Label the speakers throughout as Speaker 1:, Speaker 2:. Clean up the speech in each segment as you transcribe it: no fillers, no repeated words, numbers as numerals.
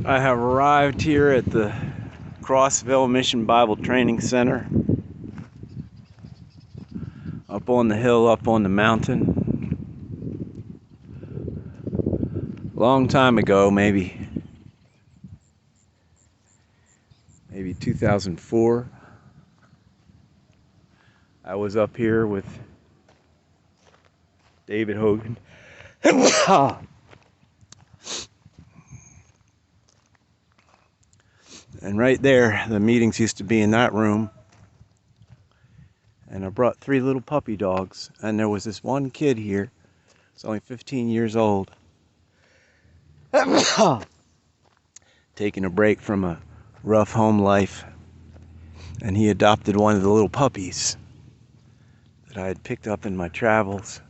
Speaker 1: I have arrived here at the Crossville Mission Bible Training Center, up on the hill, up on the mountain. Long time ago, maybe 2004, I was up here with David Hogan. And right there, the meetings used to be in that room. And I brought 3 little puppy dogs. And there was this one kid here. He's only 15 years old. Taking a break from a rough home life. And he adopted one of the little puppies that I had picked up in my travels.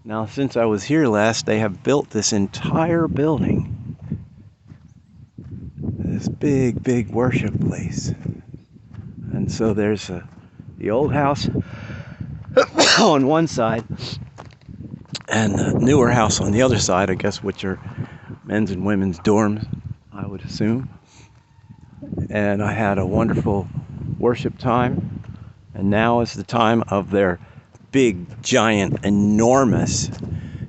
Speaker 1: Now, since I was here last, they have built this entire building. This big worship place. And so there's the old house on one side and the newer house on the other side, I guess, which are men's and women's dorms, I would assume. And I had a wonderful worship time, and now is the time of their big, giant, enormous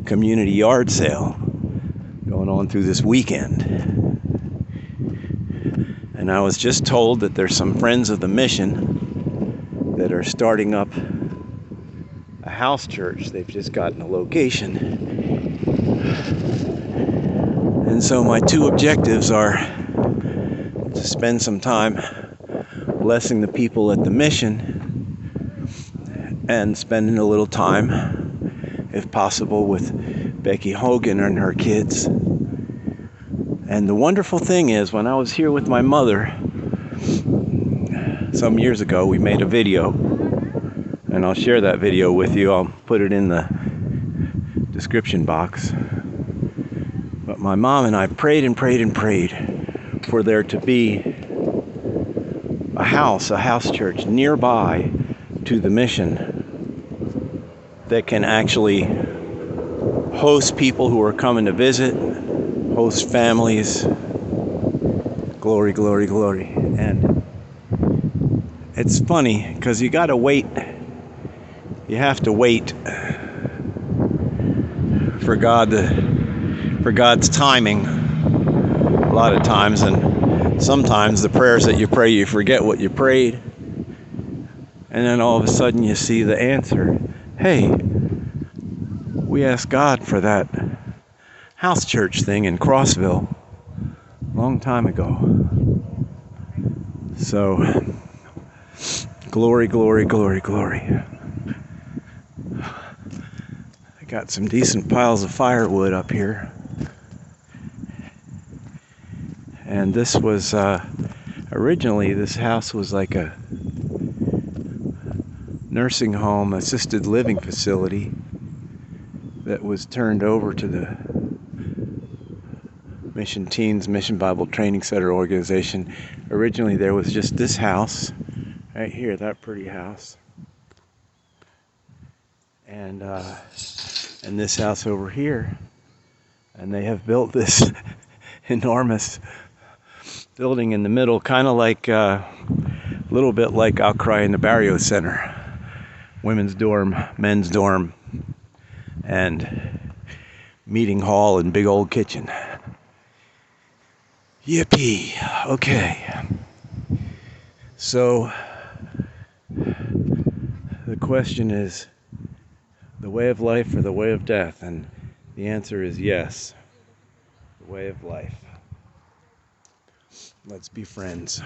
Speaker 1: community yard sale going on through this weekend. And I was just told that there's some friends of the mission that are starting up a house church. They've just gotten a location. And so my 2 objectives are to spend some time blessing the people at the mission and spending a little time, if possible, with Becky Hogan and her kids. And the wonderful thing is, when I was here with my mother some years ago, we made a video, and I'll share that video with you. I'll put it in the description box. But my mom and I prayed and prayed and prayed for there to be a house church nearby to the mission that can actually host people who are coming to visit, host families. Glory, glory, glory. And it's funny because you gotta wait. You have to wait for God's timing a lot of times, and sometimes the prayers that you pray, you forget what you prayed, and then all of a sudden you see the answer. Hey, we asked God for that house church thing in Crossville a long time ago. So, glory, glory, glory, glory. I got some decent piles of firewood up here. And this was, originally this house was like a nursing home, assisted living facility that was turned over to the Mission Teens Mission Bible Training Center organization. Originally there was just this house right here, that pretty house, and this house over here, and they have built this enormous building in the middle, kind of like a little bit like Outcry in the Barrio Center, women's dorm, men's dorm, and meeting hall and big old kitchen. Yippee. Okay. So the question is, the way of life or the way of death? And the answer is yes, the way of life. Let's be friends.